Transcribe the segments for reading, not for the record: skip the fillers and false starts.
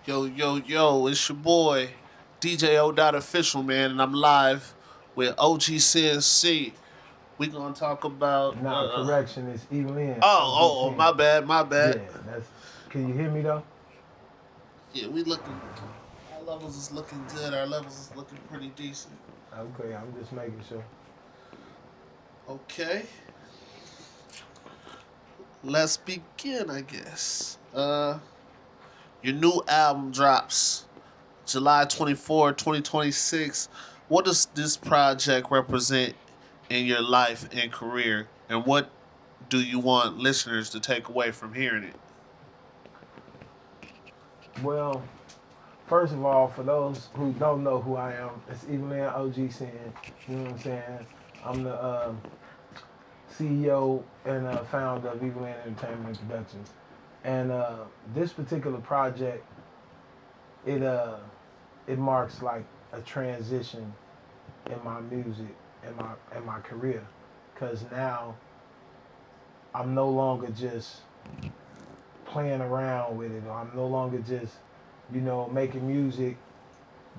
Yo, yo, yo, it's your boy, DJ O. Official, man, and I'm live with OG CNC. We gonna talk about Nah, correction. It's Evelyn, my OG10. bad, my bad. Yeah, that's. Can you hear me though? Yeah, we looking our levels is looking good, our levels is looking pretty decent. Okay, I'm just making sure. Okay. Let's begin, I guess. Your new album drops July 24, 2026. What does this project represent in your life and career? And what do you want listeners to take away from hearing it? Well, first of all, for those who don't know who I am, it's Evelyn OG10. You know what I'm saying? I'm the CEO and founder of Evelyn Entertainment and Productions. And this particular project, it uh, it marks like a transition in my music and my career, because now I'm no longer just playing around with it. Or I'm no longer just, making music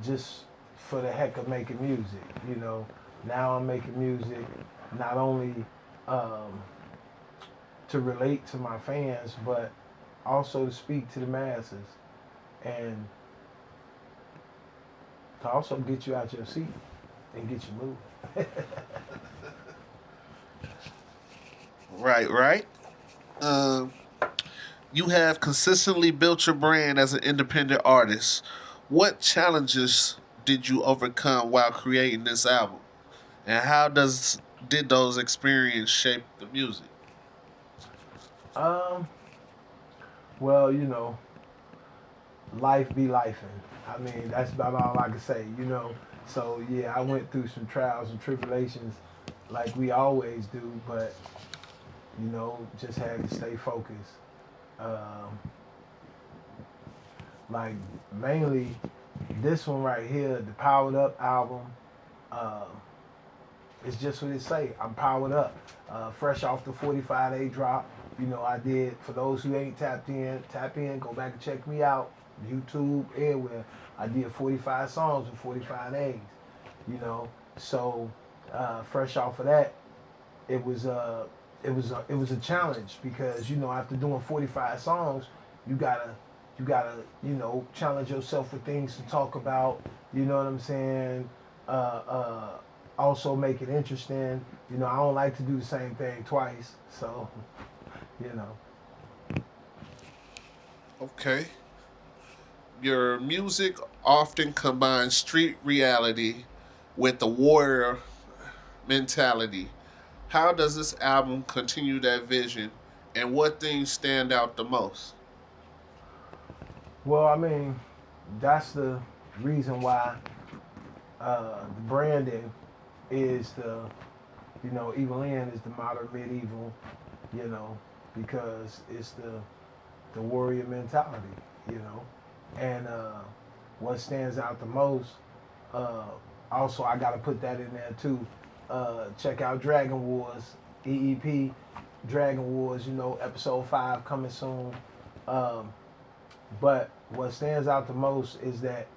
just for the heck of making music. Now I'm making music not only um, to relate to my fans, but also to speak to the masses and to also get you out your seat and get you moving. Right, right. Um, you have consistently built your brand as an independent artist. What challenges did you overcome while creating this album? And how does did those experiences shape the music? um, well, life be lifing. I mean, that's about all I can say. So yeah, I went through some trials and tribulations like we always do, but just had to stay focused. Um, like mainly this one right here, the Powered Up album. Uh, it's just what it say. I'm powered up, fresh off the 45-day drop. I did, for those who ain't tapped in, tap in, go back and check me out. YouTube, everywhere. I did 45 songs in 45 days. You know, so fresh off of that, it was a challenge because after doing 45 songs, you gotta challenge yourself with things to talk about. You know what I'm saying? Uh, uh, Also make it interesting. I don't like to do the same thing twice. So you know. Okay. Your music often combines street reality with the warrior mentality. How does this album continue that vision, and what things stand out the most? Well, I mean, that's the reason why the branding is the Evil End is the modern medieval, you know, because it's the warrior mentality, you know. And what stands out the most, uh, also I got to put that in there too. Check out Dragon Wars, EEP, Dragon Wars, episode 5 coming soon. Um, but what stands out the most is that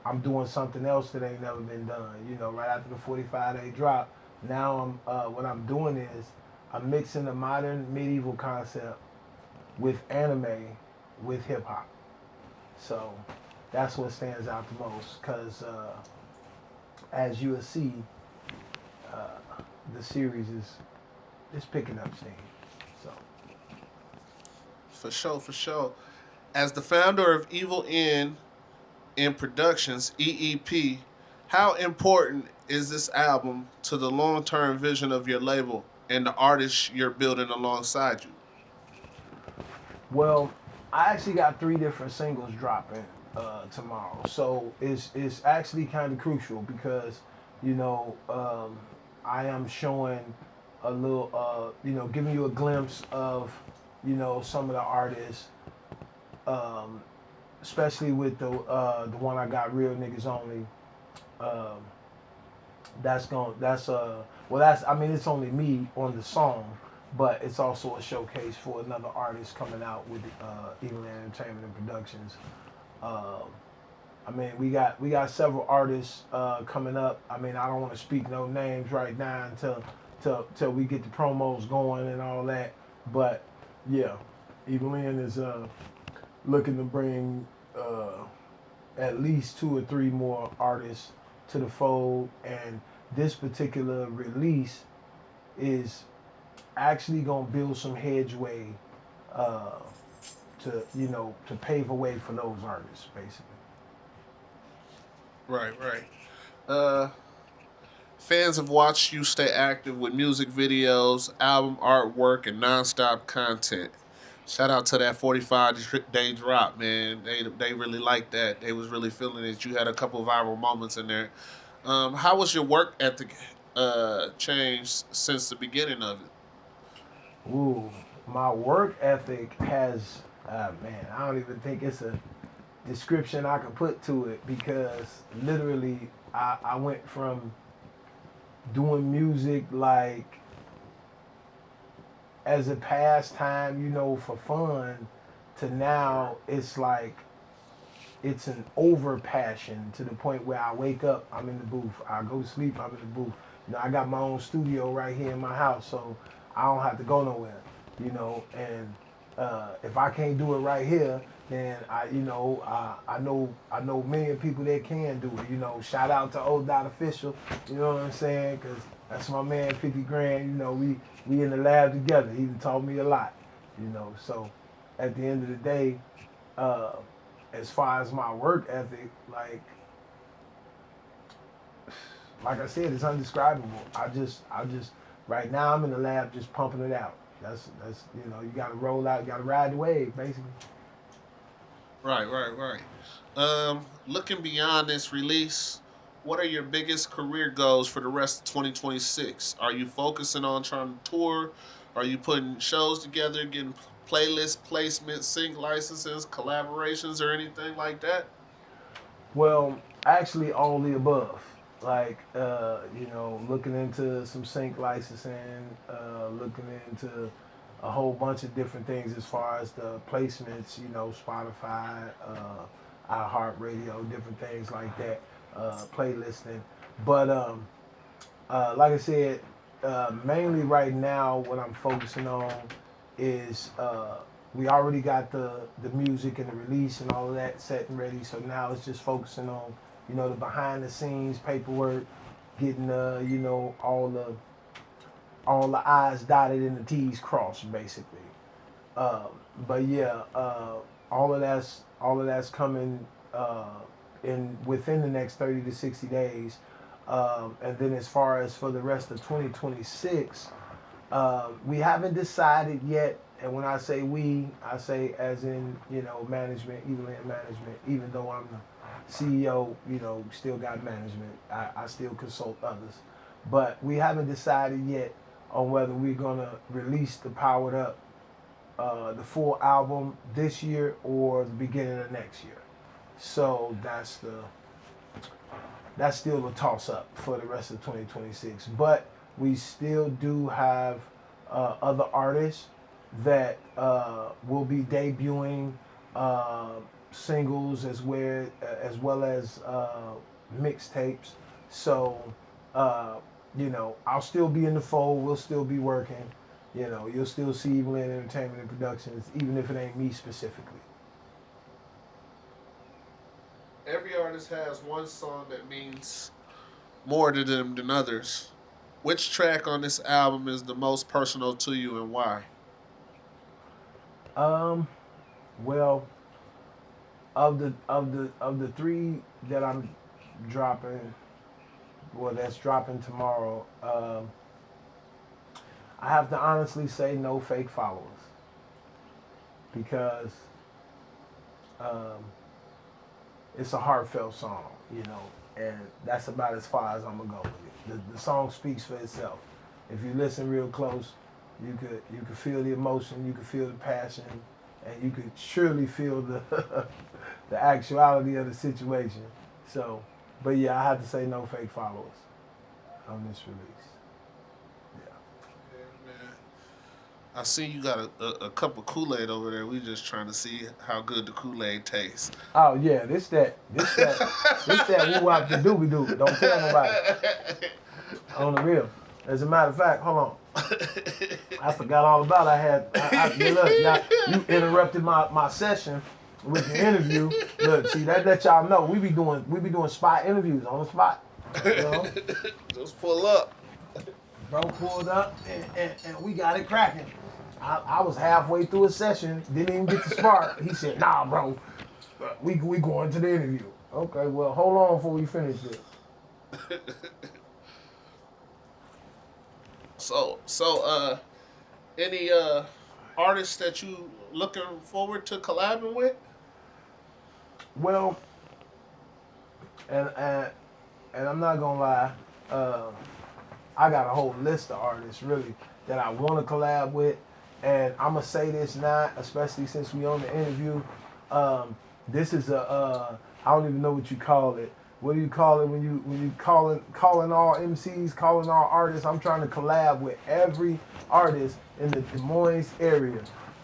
I'm doing something else that ain't never been done. Right after the 45-day drop, now what I'm doing is I'm mixing the modern medieval concept with anime with hip hop. So that's what stands out the most because as you will see, the series is picking up steam. So For sure, for sure. As the founder of Evil in Productions, EEP, how important is this album to the long term vision of your label and the artists you're building alongside you? well, I actually got 3 different singles dropping tomorrow, so it's actually kind of crucial because you know I am showing a little giving you a glimpse of some of the artists, um, especially with the one I got, Real Niggas Only. Um, that's going that's well that's I mean it's only me on the song, but it's also a showcase for another artist coming out with Evil Entertainment and Productions. Uh, I mean, we got several artists coming up. I mean, I don't want to speak no names right now until we get the promos going and all that. But yeah, Evil is looking to bring at least two or three more artists to the fold, and this particular release is actually gonna build some hedgeway uh, to pave a way for those artists, basically. Right, right. Uh, Fans have watched you stay active with music videos, album artwork, and nonstop content. Shout out to that 45-day drop, man. They really liked that. They was really feeling it. You had a couple viral moments in there. How was your work ethic changed since the beginning of it? Ooh, my work ethic has, man, I don't even think it's a description I can put to it because literally I went from doing music like as a pastime, for fun, to now it's like it's an over passion to the point where I wake up, I'm in the booth. I go to sleep, I'm in the booth. I got my own studio right here in my house, so I don't have to go nowhere. And if I can't do it right here, then I know many people that can do it. Shout out to Old Dot Official. You know what I'm saying? Because that's my man, 50 grand. We in the lab together. He done taught me a lot. So at the end of the day, uh, as far as my work ethic, like I said, it's undescribable. I just right now I'm in the lab just pumping it out. That's you got to roll out, you got to ride the wave, basically. Right, right, right. Looking beyond this release, what are your biggest career goals for the rest of 2026? Are you focusing on trying to tour? Are you putting shows together, getting playlist placements, sync licenses, collaborations, or anything like that? Well, actually, all the above. Like, looking into some sync licensing, looking into a whole bunch of different things as far as the placements, Spotify, iHeartRadio, different things like that, playlisting. But like I said, mainly right now, what I'm focusing on is we already got the music and the release and all of that set and ready. So now it's just focusing on the behind the scenes paperwork, getting all the I's dotted and the T's crossed, basically. Uh, but yeah, all of that's coming in within the next 30 to 60 days. And then as far as for the rest of 2026, we haven't decided yet. And when I say we, I say as in management, even in management. Even though I'm the CEO, still got management. I still consult others, but we haven't decided yet on whether we're gonna release the Powered Up, the full album this year or the beginning of next year. So that's still a toss up for the rest of 2026. But we still do have other artists that will be debuting uh, singles as well as mixtapes. So I'll still be in the fold. We'll still be working. You'll still see Evil Entertainment and Productions, even if it ain't me specifically. Every artist has one song that means more to them than others. Which track on this album is the most personal to you and why? Um, well, of the three that I'm dropping, well, that's dropping tomorrow. I have to honestly say no fake followers because um, it's a heartfelt song, and that's about as far as I'm gonna go with it. The song speaks for itself. If you listen real close, you could feel the emotion, you could feel the passion, and you could surely feel the the actuality of the situation. So, but yeah, I have to say no fake followers on this release. Yeah. Yeah, man. I see you got a cup of Kool-Aid over there. We just trying to see how good the Kool-Aid tastes. Oh yeah, this that woo wop the doobie doo. Don't tell nobody. On the real. As a matter of fact, hold on. I forgot all about. Look, y'all, you interrupted my session with the interview. Look, see that y'all know we be doing spot interviews on the spot. You know, Just pull up. bro pulled up and we got it cracking. I was halfway through a session, didn't even get to spark. He said, "Nah, bro, we going to the interview." Okay, well, hold on before we finish this. So, any artists that you looking forward to collabing with? Well, and I'm not gonna lie, I got a whole list of artists really that I want to collab with, and I'm gonna say this now, especially since we on the interview. This is I don't even know what you call it. What do you call it when you calling all MCs, calling all artists? I'm trying to collab with every artist in the Des Moines area.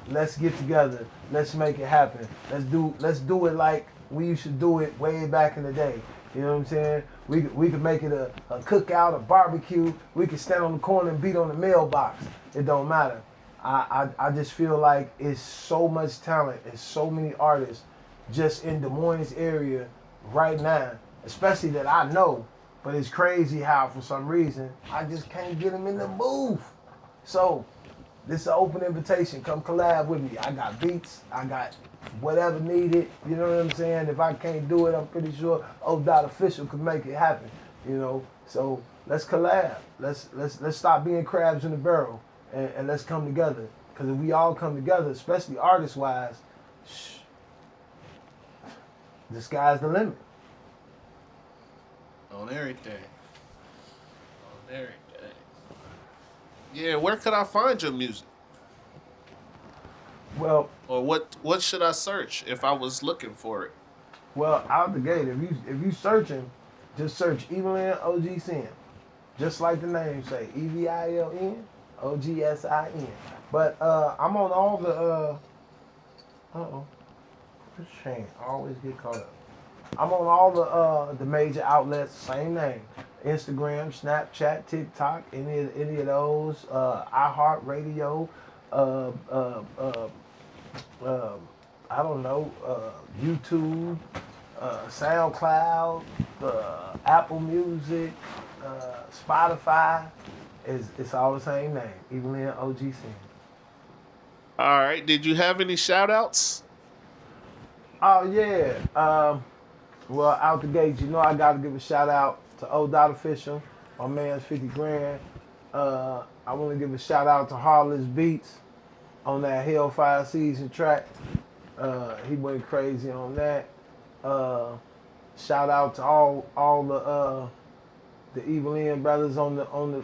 Let's get together. Let's make it happen. Let's do it like we used to do it way back in the day. You know what I'm saying? We could make it a cookout, a barbecue. We could stand on the corner and beat on the mailbox. It don't matter. I just feel like it's so much talent and so many artists just in Des Moines area right now, especially that I know. But it's crazy how for some reason I just can't get them in the booth. So this is an open invitation. Come collab with me. I got beats. I got whatever needed. You know what I'm saying? If I can't do it, I'm pretty sure O.Dot Official can make it happen. You know. So let's collab. Let's stop being crabs in the barrel and let's come together. Because if we all come together, especially artist wise, the sky's the limit. On everything. On everything. Yeah, where could I find your music? Well, Or what should I search if I was looking for it? out the gate, if you searching, just search Evelyn OG Sin. Just like the name say, EVILN OGSIN. But I'm on all the this chain always get caught up. I'm on all the major outlets, same name. Instagram, Snapchat, TikTok, any of those, iHeartRadio, I don't know, YouTube, SoundCloud, Apple Music, Spotify. It's all the same name, Evelyn OG Sin. All right. Did you have any shout outs? Oh yeah. Well, out the gate, you know I gotta give a shout out to O.Dot Official, my man's 50 grand. I want to give a shout out to Harless Beats on that Hellfire season track. He went crazy on that. Shout out to all the Evil N brothers on the on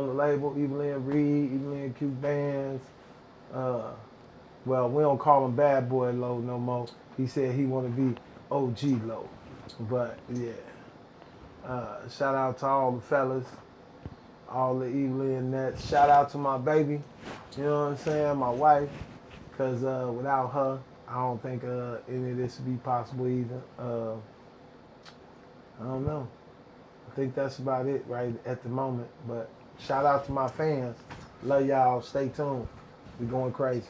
the label, Evil N Reed, Evil N Q Bands. Well, we don't call him Bad Boy Low no more. He said he want to be OG Low. But yeah, shout out to all the fellas, all the Evil N Nets. Shout out to my baby, you know what I'm saying, my wife, because without her, I don't think any of this would be possible either. I don't know. I think that's about it right at the moment. But shout out to my fans. Love y'all. Stay tuned. We going crazy.